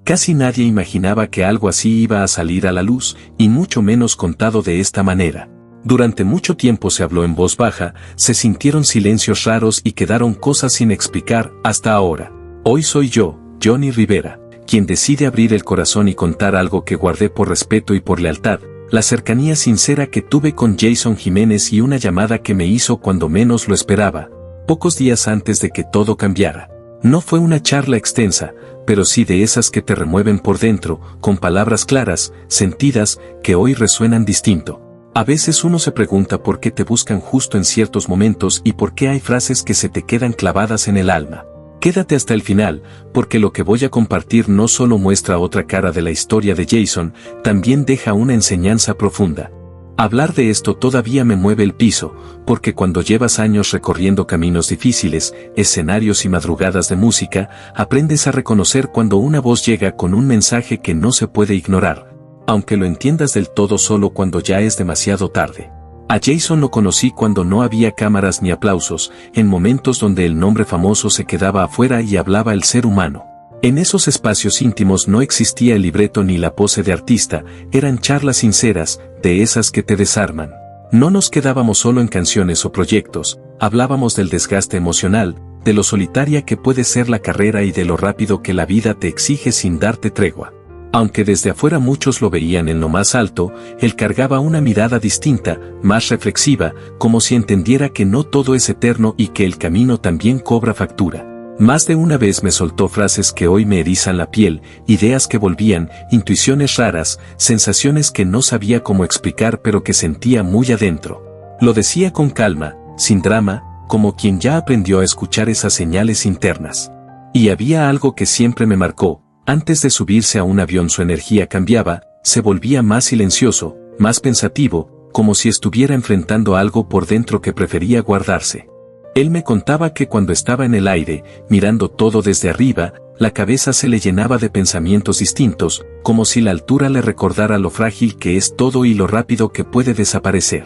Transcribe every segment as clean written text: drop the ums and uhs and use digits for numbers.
Casi nadie imaginaba que algo así iba a salir a la luz, y mucho menos contado de esta manera. Durante mucho tiempo se habló en voz baja, se sintieron silencios raros y quedaron cosas sin explicar hasta ahora. Hoy soy yo, Johnny Rivera, quien decide abrir el corazón y contar algo que guardé por respeto y por lealtad, la cercanía sincera que tuve con Jason Jiménez y una llamada que me hizo cuando menos lo esperaba, pocos días antes de que todo cambiara. No fue una charla extensa, pero sí de esas que te remueven por dentro, con palabras claras, sentidas, que hoy resuenan distinto. A veces uno se pregunta por qué te buscan justo en ciertos momentos y por qué hay frases que se te quedan clavadas en el alma. Quédate hasta el final, porque lo que voy a compartir no solo muestra otra cara de la historia de Jason, también deja una enseñanza profunda. Hablar de esto todavía me mueve el piso, porque cuando llevas años recorriendo caminos difíciles, escenarios y madrugadas de música, aprendes a reconocer cuando una voz llega con un mensaje que no se puede ignorar, aunque lo entiendas del todo solo cuando ya es demasiado tarde. A Jason lo conocí cuando no había cámaras ni aplausos, en momentos donde el nombre famoso se quedaba afuera y hablaba el ser humano. En esos espacios íntimos no existía el libreto ni la pose de artista, eran charlas sinceras, de esas que te desarman. No nos quedábamos solo en canciones o proyectos, hablábamos del desgaste emocional, de lo solitaria que puede ser la carrera y de lo rápido que la vida te exige sin darte tregua. Aunque desde afuera muchos lo veían en lo más alto, él cargaba una mirada distinta, más reflexiva, como si entendiera que no todo es eterno y que el camino también cobra factura. Más de una vez me soltó frases que hoy me erizan la piel, ideas que volvían, intuiciones raras, sensaciones que no sabía cómo explicar pero que sentía muy adentro. Lo decía con calma, sin drama, como quien ya aprendió a escuchar esas señales internas. Y había algo que siempre me marcó. Antes de subirse a un avión su energía cambiaba, se volvía más silencioso, más pensativo, como si estuviera enfrentando algo por dentro que prefería guardarse. Él me contaba que cuando estaba en el aire, mirando todo desde arriba, la cabeza se le llenaba de pensamientos distintos, como si la altura le recordara lo frágil que es todo y lo rápido que puede desaparecer.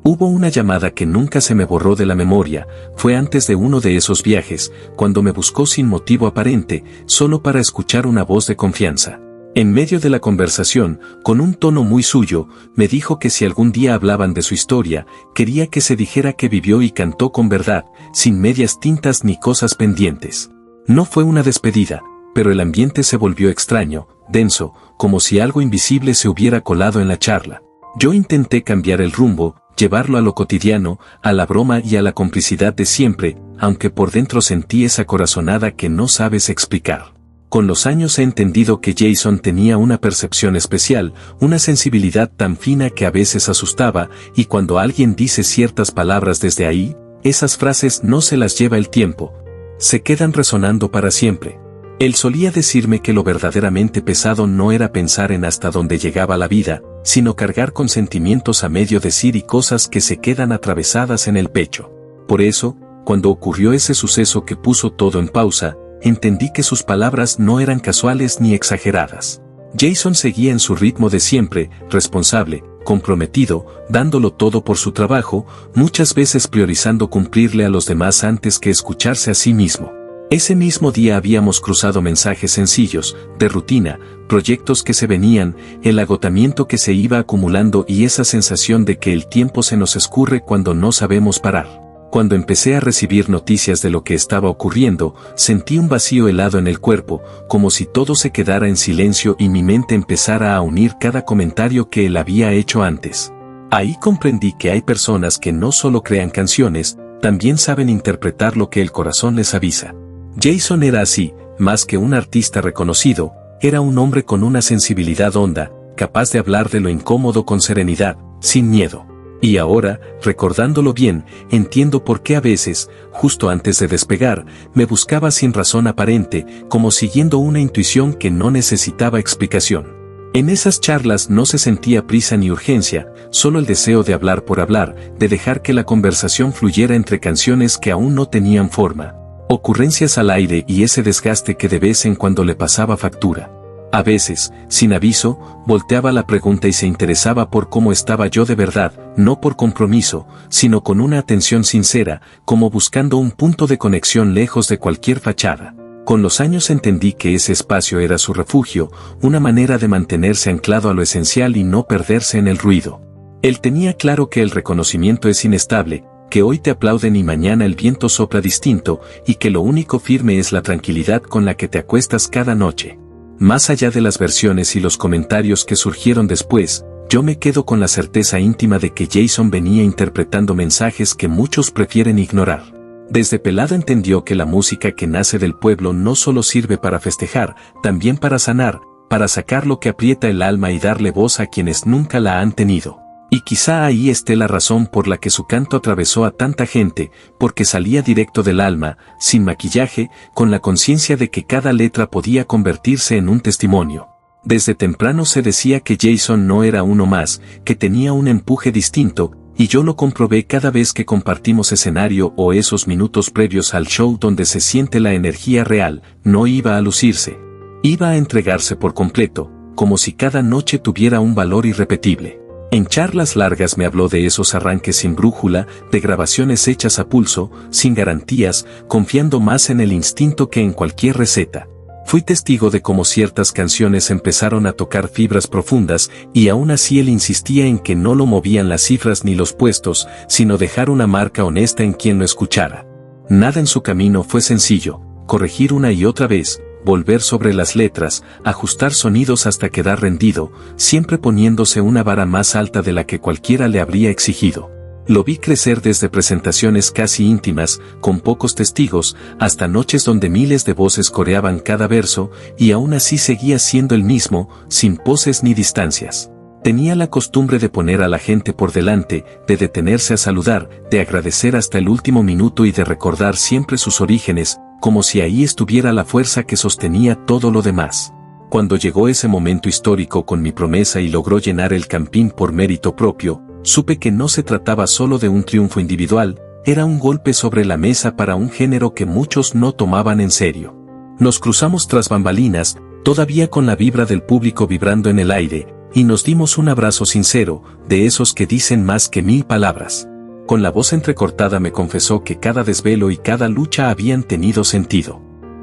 Hubo una llamada que nunca se me borró de la memoria, fue antes de uno de esos viajes, cuando me buscó sin motivo aparente, solo para escuchar una voz de confianza. En medio de la conversación, con un tono muy suyo, me dijo que si algún día hablaban de su historia, quería que se dijera que vivió y cantó con verdad, sin medias tintas ni cosas pendientes. No fue una despedida, pero el ambiente se volvió extraño, denso, como si algo invisible se hubiera colado en la charla. Yo intenté cambiar el rumbo, llevarlo a lo cotidiano, a la broma y a la complicidad de siempre, aunque por dentro sentí esa corazonada que no sabes explicar. Con los años he entendido que Jason tenía una percepción especial, una sensibilidad tan fina que a veces asustaba, y cuando alguien dice ciertas palabras desde ahí, esas frases no se las lleva el tiempo. Se quedan resonando para siempre. Él solía decirme que lo verdaderamente pesado no era pensar en hasta dónde llegaba la vida, sino cargar con sentimientos a medio decir y cosas que se quedan atravesadas en el pecho. Por eso, cuando ocurrió ese suceso que puso todo en pausa, entendí que sus palabras no eran casuales ni exageradas. Jason seguía en su ritmo de siempre, responsable, comprometido, dándolo todo por su trabajo, muchas veces priorizando cumplirle a los demás antes que escucharse a sí mismo. Ese mismo día habíamos cruzado mensajes sencillos, de rutina, proyectos que se venían, el agotamiento que se iba acumulando y esa sensación de que el tiempo se nos escurre cuando no sabemos parar. Cuando empecé a recibir noticias de lo que estaba ocurriendo, sentí un vacío helado en el cuerpo, como si todo se quedara en silencio y mi mente empezara a unir cada comentario que él había hecho antes. Ahí comprendí que hay personas que no solo crean canciones, también saben interpretar lo que el corazón les avisa. Jason era así, más que un artista reconocido, era un hombre con una sensibilidad honda, capaz de hablar de lo incómodo con serenidad, sin miedo. Y ahora, recordándolo bien, entiendo por qué a veces, justo antes de despegar, me buscaba sin razón aparente, como siguiendo una intuición que no necesitaba explicación. En esas charlas no se sentía prisa ni urgencia, solo el deseo de hablar por hablar, de dejar que la conversación fluyera entre canciones que aún no tenían forma. Ocurrencias al aire y ese desgaste que de vez en cuando le pasaba factura. A veces, sin aviso, volteaba la pregunta y se interesaba por cómo estaba yo de verdad, no por compromiso, sino con una atención sincera, como buscando un punto de conexión lejos de cualquier fachada. Con los años entendí que ese espacio era su refugio, una manera de mantenerse anclado a lo esencial y no perderse en el ruido. Él tenía claro que el reconocimiento es inestable, que hoy te aplauden y mañana el viento sopla distinto, y que lo único firme es la tranquilidad con la que te acuestas cada noche. Más allá de las versiones y los comentarios que surgieron después, yo me quedo con la certeza íntima de que Jason venía interpretando mensajes que muchos prefieren ignorar. Desde pelado entendió que la música que nace del pueblo no solo sirve para festejar, también para sanar, para sacar lo que aprieta el alma y darle voz a quienes nunca la han tenido. Y quizá ahí esté la razón por la que su canto atravesó a tanta gente, porque salía directo del alma, sin maquillaje, con la conciencia de que cada letra podía convertirse en un testimonio. Desde temprano se decía que Jason no era uno más, que tenía un empuje distinto, y yo lo comprobé cada vez que compartimos escenario o esos minutos previos al show donde se siente la energía real. No iba a lucirse. Iba a entregarse por completo, como si cada noche tuviera un valor irrepetible. En charlas largas me habló de esos arranques sin brújula, de grabaciones hechas a pulso, sin garantías, confiando más en el instinto que en cualquier receta. Fui testigo de cómo ciertas canciones empezaron a tocar fibras profundas, y aún así él insistía en que no lo movían las cifras ni los puestos, sino dejar una marca honesta en quien lo escuchara. Nada en su camino fue sencillo: corregir una y otra vez, volver sobre las letras, ajustar sonidos hasta quedar rendido, siempre poniéndose una vara más alta de la que cualquiera le habría exigido. Lo vi crecer desde presentaciones casi íntimas, con pocos testigos, hasta noches donde miles de voces coreaban cada verso, y aún así seguía siendo el mismo, sin poses ni distancias. Tenía la costumbre de poner a la gente por delante, de detenerse a saludar, de agradecer hasta el último minuto y de recordar siempre sus orígenes, como si ahí estuviera la fuerza que sostenía todo lo demás. Cuando llegó ese momento histórico con mi promesa y logró llenar el campín por mérito propio, supe que no se trataba solo de un triunfo individual, era un golpe sobre la mesa para un género que muchos no tomaban en serio. Nos cruzamos tras bambalinas, todavía con la vibra del público vibrando en el aire, y nos dimos un abrazo sincero, de esos que dicen más que 1000 palabras. Con la voz entrecortada me confesó que cada desvelo y cada lucha habían tenido sentido.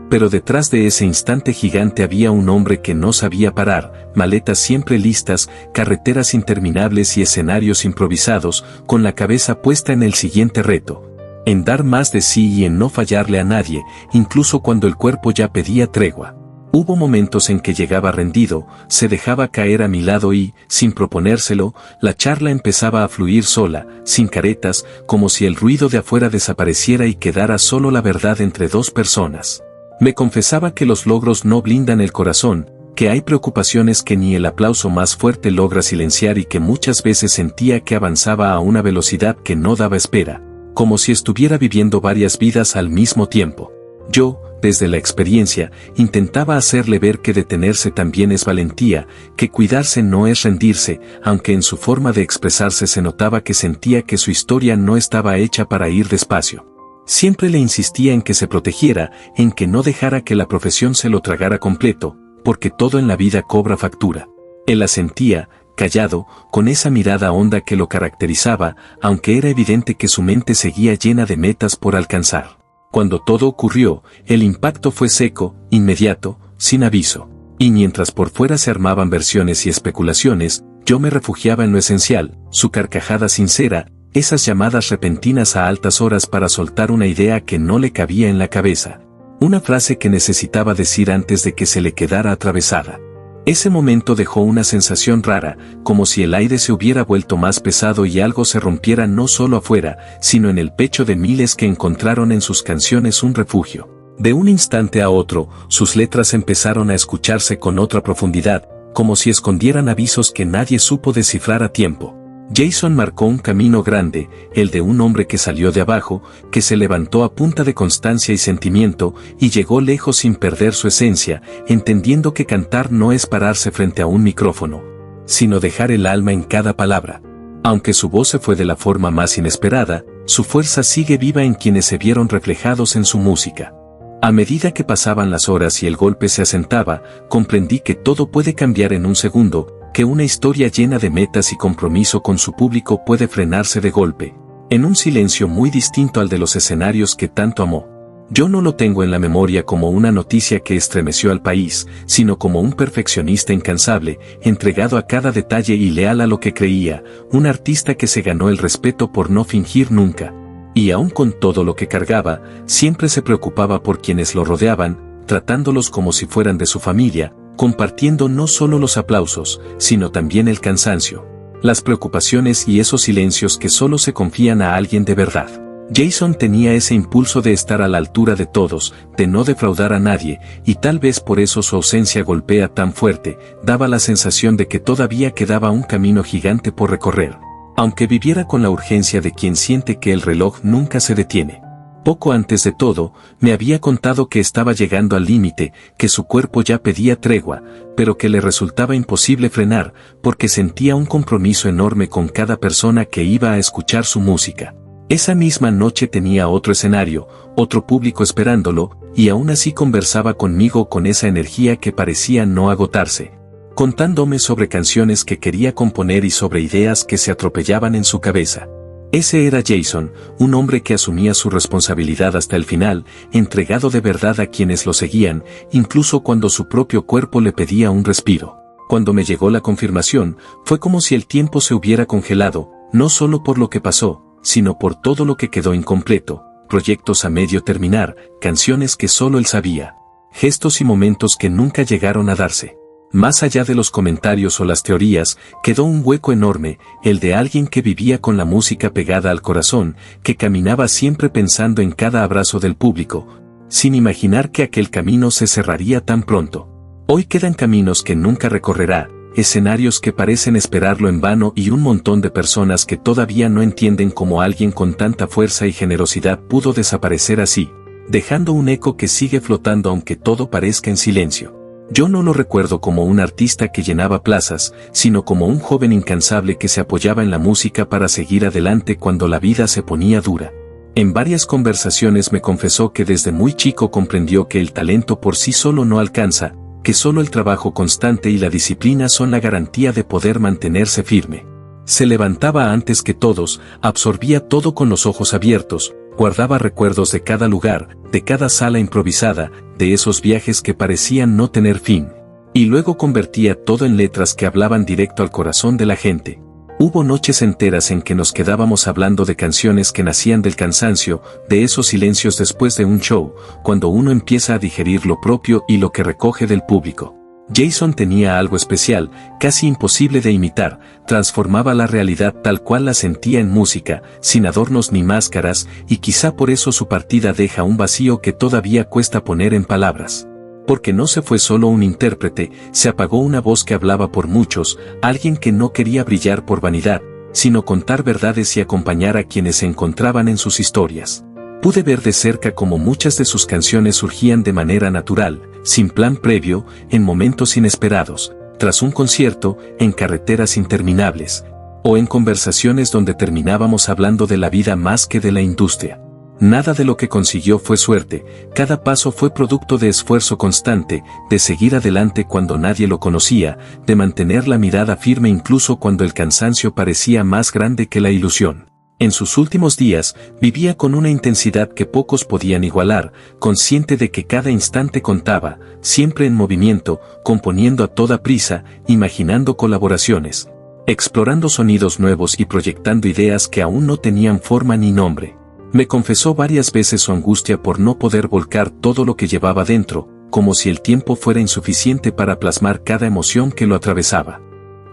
Pero detrás de ese instante gigante había un hombre que no sabía parar, maletas siempre listas, carreteras interminables y escenarios improvisados, con la cabeza puesta en el siguiente reto. En dar más de sí y en no fallarle a nadie, incluso cuando el cuerpo ya pedía tregua. Hubo momentos en que llegaba rendido, se dejaba caer a mi lado y, sin proponérselo, la charla empezaba a fluir sola, sin caretas, como si el ruido de afuera desapareciera y quedara solo la verdad entre dos personas. Me confesaba que los logros no blindan el corazón, que hay preocupaciones que ni el aplauso más fuerte logra silenciar y que muchas veces sentía que avanzaba a una velocidad que no daba espera, como si estuviera viviendo varias vidas al mismo tiempo. Yo, desde la experiencia, intentaba hacerle ver que detenerse también es valentía, que cuidarse no es rendirse, aunque en su forma de expresarse se notaba que sentía que su historia no estaba hecha para ir despacio. Siempre le insistía en que se protegiera, en que no dejara que la profesión se lo tragara completo, porque todo en la vida cobra factura. Él asentía, callado, con esa mirada honda que lo caracterizaba, aunque era evidente que su mente seguía llena de metas por alcanzar. Cuando todo ocurrió, el impacto fue seco, inmediato, sin aviso. Y mientras por fuera se armaban versiones y especulaciones, yo me refugiaba en lo esencial, su carcajada sincera, esas llamadas repentinas a altas horas para soltar una idea que no le cabía en la cabeza. Una frase que necesitaba decir antes de que se le quedara atravesada. Ese momento dejó una sensación rara, como si el aire se hubiera vuelto más pesado y algo se rompiera no solo afuera, sino en el pecho de miles que encontraron en sus canciones un refugio. De un instante a otro, sus letras empezaron a escucharse con otra profundidad, como si escondieran avisos que nadie supo descifrar a tiempo. Jason marcó un camino grande, el de un hombre que salió de abajo, que se levantó a punta de constancia y sentimiento, y llegó lejos sin perder su esencia, entendiendo que cantar no es pararse frente a un micrófono, sino dejar el alma en cada palabra. Aunque su voz se fue de la forma más inesperada, su fuerza sigue viva en quienes se vieron reflejados en su música. A medida que pasaban las horas y el golpe se asentaba, comprendí que todo puede cambiar en un segundo, que una historia llena de metas y compromiso con su público puede frenarse de golpe, en un silencio muy distinto al de los escenarios que tanto amó. Yo no lo tengo en la memoria como una noticia que estremeció al país, sino como un perfeccionista incansable, entregado a cada detalle y leal a lo que creía, un artista que se ganó el respeto por no fingir nunca. Y aun con todo lo que cargaba, siempre se preocupaba por quienes lo rodeaban, tratándolos como si fueran de su familia, compartiendo no solo los aplausos, sino también el cansancio, las preocupaciones y esos silencios que solo se confían a alguien de verdad. Jason tenía ese impulso de estar a la altura de todos, de no defraudar a nadie, y tal vez por eso su ausencia golpea tan fuerte, daba la sensación de que todavía quedaba un camino gigante por recorrer. Aunque viviera con la urgencia de quien siente que el reloj nunca se detiene. Poco antes de todo, me había contado que estaba llegando al límite, que su cuerpo ya pedía tregua, pero que le resultaba imposible frenar, porque sentía un compromiso enorme con cada persona que iba a escuchar su música. Esa misma noche tenía otro escenario, otro público esperándolo, y aún así conversaba conmigo con esa energía que parecía no agotarse, contándome sobre canciones que quería componer y sobre ideas que se atropellaban en su cabeza. Ese era Jason, un hombre que asumía su responsabilidad hasta el final, entregado de verdad a quienes lo seguían, incluso cuando su propio cuerpo le pedía un respiro. Cuando me llegó la confirmación, fue como si el tiempo se hubiera congelado, no solo por lo que pasó, sino por todo lo que quedó incompleto, proyectos a medio terminar, canciones que solo él sabía, gestos y momentos que nunca llegaron a darse. Más allá de los comentarios o las teorías, quedó un hueco enorme, el de alguien que vivía con la música pegada al corazón, que caminaba siempre pensando en cada abrazo del público, sin imaginar que aquel camino se cerraría tan pronto. Hoy quedan caminos que nunca recorrerá, escenarios que parecen esperarlo en vano y un montón de personas que todavía no entienden cómo alguien con tanta fuerza y generosidad pudo desaparecer así, dejando un eco que sigue flotando aunque todo parezca en silencio. Yo no lo recuerdo como un artista que llenaba plazas, sino como un joven incansable que se apoyaba en la música para seguir adelante cuando la vida se ponía dura. En varias conversaciones me confesó que desde muy chico comprendió que el talento por sí solo no alcanza, que solo el trabajo constante y la disciplina son la garantía de poder mantenerse firme. Se levantaba antes que todos, absorbía todo con los ojos abiertos, guardaba recuerdos de cada lugar, de cada sala improvisada, de esos viajes que parecían no tener fin. Y luego convertía todo en letras que hablaban directo al corazón de la gente. Hubo noches enteras en que nos quedábamos hablando de canciones que nacían del cansancio, de esos silencios después de un show, cuando uno empieza a digerir lo propio y lo que recoge del público. Jason tenía algo especial, casi imposible de imitar, transformaba la realidad tal cual la sentía en música, sin adornos ni máscaras, y quizá por eso su partida deja un vacío que todavía cuesta poner en palabras. Porque no se fue solo un intérprete, se apagó una voz que hablaba por muchos, alguien que no quería brillar por vanidad, sino contar verdades y acompañar a quienes se encontraban en sus historias. Pude ver de cerca cómo muchas de sus canciones surgían de manera natural, sin plan previo, en momentos inesperados, tras un concierto, en carreteras interminables, o en conversaciones donde terminábamos hablando de la vida más que de la industria. Nada de lo que consiguió fue suerte, cada paso fue producto de esfuerzo constante, de seguir adelante cuando nadie lo conocía, de mantener la mirada firme incluso cuando el cansancio parecía más grande que la ilusión. En sus últimos días, vivía con una intensidad que pocos podían igualar, consciente de que cada instante contaba, siempre en movimiento, componiendo a toda prisa, imaginando colaboraciones, explorando sonidos nuevos y proyectando ideas que aún no tenían forma ni nombre. Me confesó varias veces su angustia por no poder volcar todo lo que llevaba dentro, como si el tiempo fuera insuficiente para plasmar cada emoción que lo atravesaba.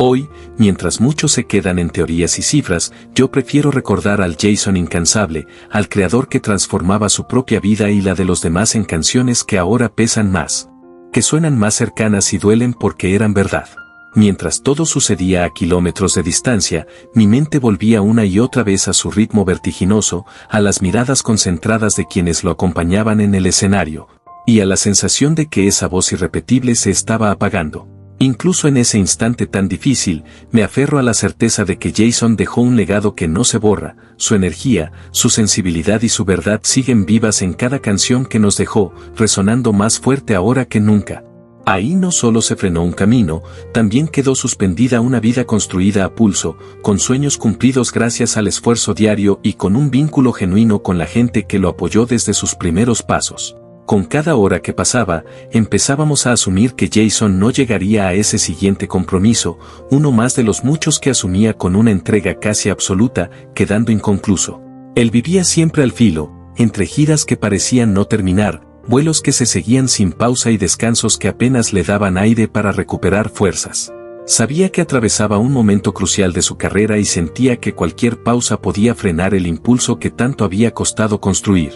Hoy, mientras muchos se quedan en teorías y cifras, yo prefiero recordar al Jason incansable, al creador que transformaba su propia vida y la de los demás en canciones que ahora pesan más, que suenan más cercanas y duelen porque eran verdad. Mientras todo sucedía a kilómetros de distancia, mi mente volvía una y otra vez a su ritmo vertiginoso, a las miradas concentradas de quienes lo acompañaban en el escenario, y a la sensación de que esa voz irrepetible se estaba apagando. Incluso en ese instante tan difícil, me aferro a la certeza de que Jason dejó un legado que no se borra, su energía, su sensibilidad y su verdad siguen vivas en cada canción que nos dejó, resonando más fuerte ahora que nunca. Ahí no solo se frenó un camino, también quedó suspendida una vida construida a pulso, con sueños cumplidos gracias al esfuerzo diario y con un vínculo genuino con la gente que lo apoyó desde sus primeros pasos. Con cada hora que pasaba, empezábamos a asumir que Jason no llegaría a ese siguiente compromiso, uno más de los muchos que asumía con una entrega casi absoluta, quedando inconcluso. Él vivía siempre al filo, entre giras que parecían no terminar, vuelos que se seguían sin pausa y descansos que apenas le daban aire para recuperar fuerzas. Sabía que atravesaba un momento crucial de su carrera y sentía que cualquier pausa podía frenar el impulso que tanto había costado construir.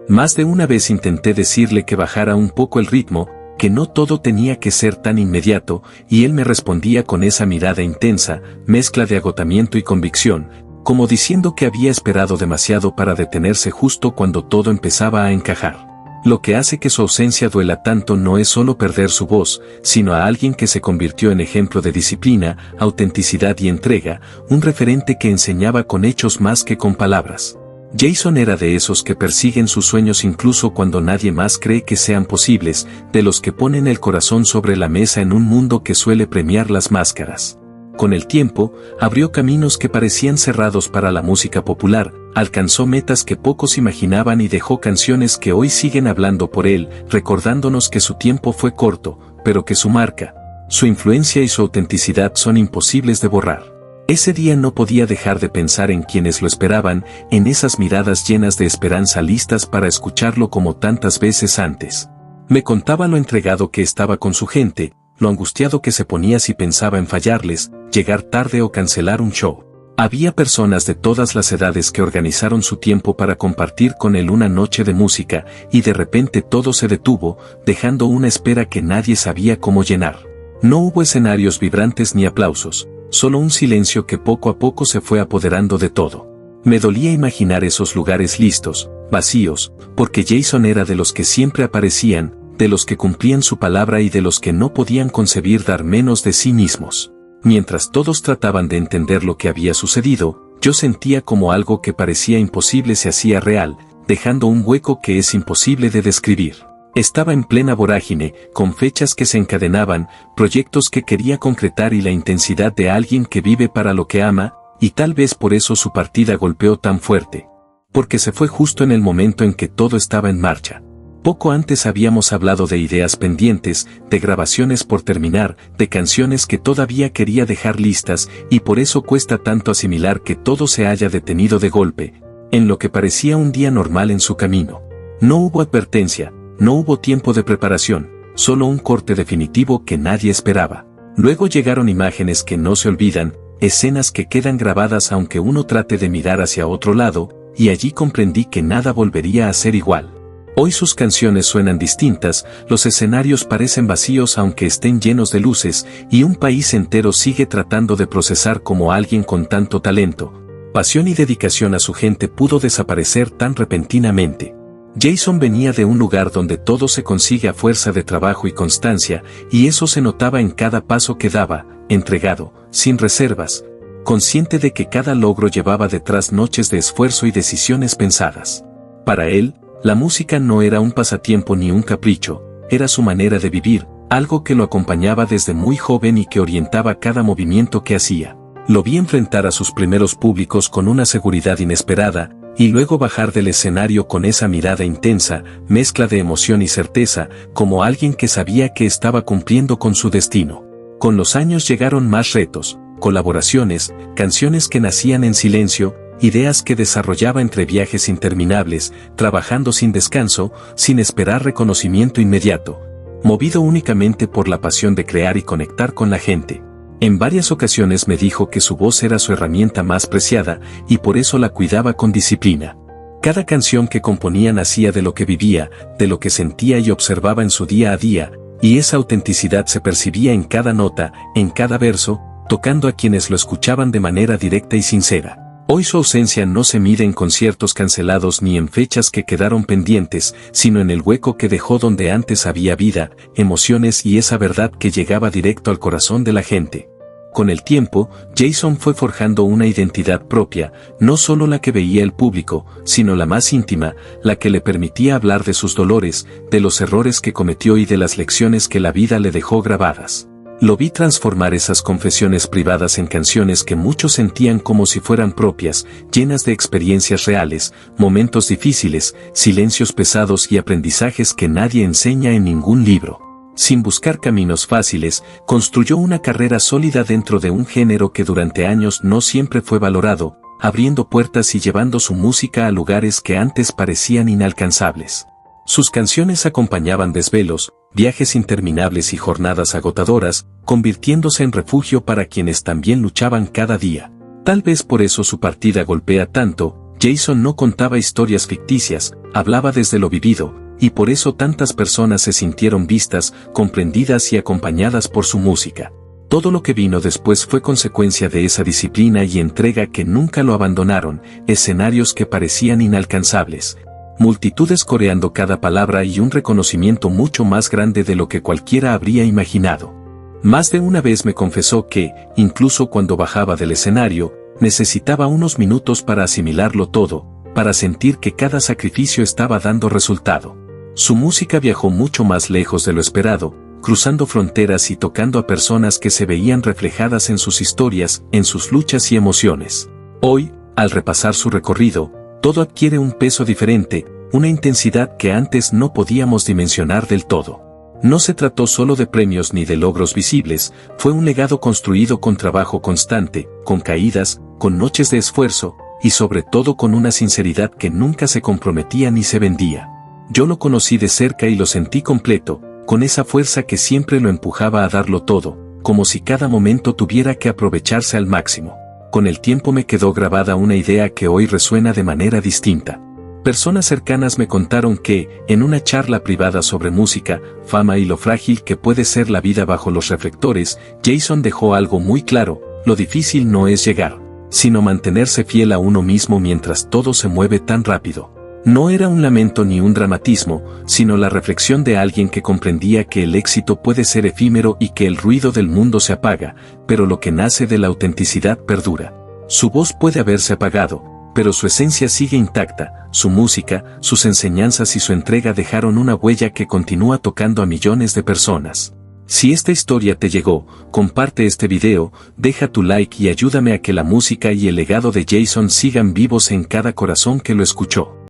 Más de una vez intenté decirle que bajara un poco el ritmo, que no todo tenía que ser tan inmediato, y él me respondía con esa mirada intensa, mezcla de agotamiento y convicción, como diciendo que había esperado demasiado para detenerse justo cuando todo empezaba a encajar. Lo que hace que su ausencia duela tanto no es solo perder su voz, sino a alguien que se convirtió en ejemplo de disciplina, autenticidad y entrega, un referente que enseñaba con hechos más que con palabras. Jason era de esos que persiguen sus sueños incluso cuando nadie más cree que sean posibles, de los que ponen el corazón sobre la mesa en un mundo que suele premiar las máscaras. Con el tiempo, abrió caminos que parecían cerrados para la música popular, alcanzó metas que pocos imaginaban y dejó canciones que hoy siguen hablando por él, recordándonos que su tiempo fue corto, pero que su marca, su influencia y su autenticidad son imposibles de borrar. Ese día no podía dejar de pensar en quienes lo esperaban, en esas miradas llenas de esperanza listas para escucharlo como tantas veces antes. Me contaba lo entregado que estaba con su gente, lo angustiado que se ponía si pensaba en fallarles, llegar tarde o cancelar un show. Había personas de todas las edades que organizaron su tiempo para compartir con él una noche de música, y de repente todo se detuvo, dejando una espera que nadie sabía cómo llenar. No hubo escenarios vibrantes ni aplausos, solo un silencio que poco a poco se fue apoderando de todo. Me dolía imaginar esos lugares listos, vacíos, porque Jason era de los que siempre aparecían, de los que cumplían su palabra y de los que no podían concebir dar menos de sí mismos. Mientras todos trataban de entender lo que había sucedido, yo sentía como algo que parecía imposible se hacía real, dejando un hueco que es imposible de describir. Estaba en plena vorágine, con fechas que se encadenaban, proyectos que quería concretar y la intensidad de alguien que vive para lo que ama, y tal vez por eso su partida golpeó tan fuerte. Porque se fue justo en el momento en que todo estaba en marcha. Poco antes habíamos hablado de ideas pendientes, de grabaciones por terminar, de canciones que todavía quería dejar listas, y por eso cuesta tanto asimilar que todo se haya detenido de golpe, en lo que parecía un día normal en su camino. No hubo advertencia, no hubo tiempo de preparación, solo un corte definitivo que nadie esperaba. Luego llegaron imágenes que no se olvidan, escenas que quedan grabadas aunque uno trate de mirar hacia otro lado, y allí comprendí que nada volvería a ser igual. Hoy sus canciones suenan distintas, los escenarios parecen vacíos aunque estén llenos de luces, y un país entero sigue tratando de procesar cómo alguien con tanto talento, pasión y dedicación a su gente pudo desaparecer tan repentinamente. Jason venía de un lugar donde todo se consigue a fuerza de trabajo y constancia, y eso se notaba en cada paso que daba, entregado, sin reservas, consciente de que cada logro llevaba detrás noches de esfuerzo y decisiones pensadas. Para él, la música no era un pasatiempo ni un capricho, era su manera de vivir, algo que lo acompañaba desde muy joven y que orientaba cada movimiento que hacía. Lo vi enfrentar a sus primeros públicos con una seguridad inesperada, y luego bajar del escenario con esa mirada intensa, mezcla de emoción y certeza, como alguien que sabía que estaba cumpliendo con su destino. Con los años llegaron más retos, colaboraciones, canciones que nacían en silencio, ideas que desarrollaba entre viajes interminables, trabajando sin descanso, sin esperar reconocimiento inmediato, movido únicamente por la pasión de crear y conectar con la gente. En varias ocasiones me dijo que su voz era su herramienta más preciada, y por eso la cuidaba con disciplina. Cada canción que componía nacía de lo que vivía, de lo que sentía y observaba en su día a día, y esa autenticidad se percibía en cada nota, en cada verso, tocando a quienes lo escuchaban de manera directa y sincera. Hoy su ausencia no se mide en conciertos cancelados ni en fechas que quedaron pendientes, sino en el hueco que dejó donde antes había vida, emociones y esa verdad que llegaba directo al corazón de la gente. Con el tiempo, Jason fue forjando una identidad propia, no solo la que veía el público, sino la más íntima, la que le permitía hablar de sus dolores, de los errores que cometió y de las lecciones que la vida le dejó grabadas. Lo vi transformar esas confesiones privadas en canciones que muchos sentían como si fueran propias, llenas de experiencias reales, momentos difíciles, silencios pesados y aprendizajes que nadie enseña en ningún libro. Sin buscar caminos fáciles, construyó una carrera sólida dentro de un género que durante años no siempre fue valorado, abriendo puertas y llevando su música a lugares que antes parecían inalcanzables. Sus canciones acompañaban desvelos, viajes interminables y jornadas agotadoras, convirtiéndose en refugio para quienes también luchaban cada día. Tal vez por eso su partida golpea tanto. Jason no contaba historias ficticias, hablaba desde lo vivido, y por eso tantas personas se sintieron vistas, comprendidas y acompañadas por su música. Todo lo que vino después fue consecuencia de esa disciplina y entrega que nunca lo abandonaron, escenarios que parecían inalcanzables, multitudes coreando cada palabra y un reconocimiento mucho más grande de lo que cualquiera habría imaginado. Más de una vez me confesó que, incluso cuando bajaba del escenario, necesitaba unos minutos para asimilarlo todo, para sentir que cada sacrificio estaba dando resultado. Su música viajó mucho más lejos de lo esperado, cruzando fronteras y tocando a personas que se veían reflejadas en sus historias, en sus luchas y emociones. Hoy, al repasar su recorrido, todo adquiere un peso diferente, una intensidad que antes no podíamos dimensionar del todo. No se trató solo de premios ni de logros visibles, fue un legado construido con trabajo constante, con caídas, con noches de esfuerzo, y sobre todo con una sinceridad que nunca se comprometía ni se vendía. Yo lo conocí de cerca y lo sentí completo, con esa fuerza que siempre lo empujaba a darlo todo, como si cada momento tuviera que aprovecharse al máximo. Con el tiempo me quedó grabada una idea que hoy resuena de manera distinta. Personas cercanas me contaron que, en una charla privada sobre música, fama y lo frágil que puede ser la vida bajo los reflectores, Jason dejó algo muy claro: lo difícil no es llegar, sino mantenerse fiel a uno mismo mientras todo se mueve tan rápido. No era un lamento ni un dramatismo, sino la reflexión de alguien que comprendía que el éxito puede ser efímero y que el ruido del mundo se apaga, pero lo que nace de la autenticidad perdura. Su voz puede haberse apagado, pero su esencia sigue intacta, su música, sus enseñanzas y su entrega dejaron una huella que continúa tocando a millones de personas. Si esta historia te llegó, comparte este video, deja tu like y ayúdame a que la música y el legado de Jason sigan vivos en cada corazón que lo escuchó.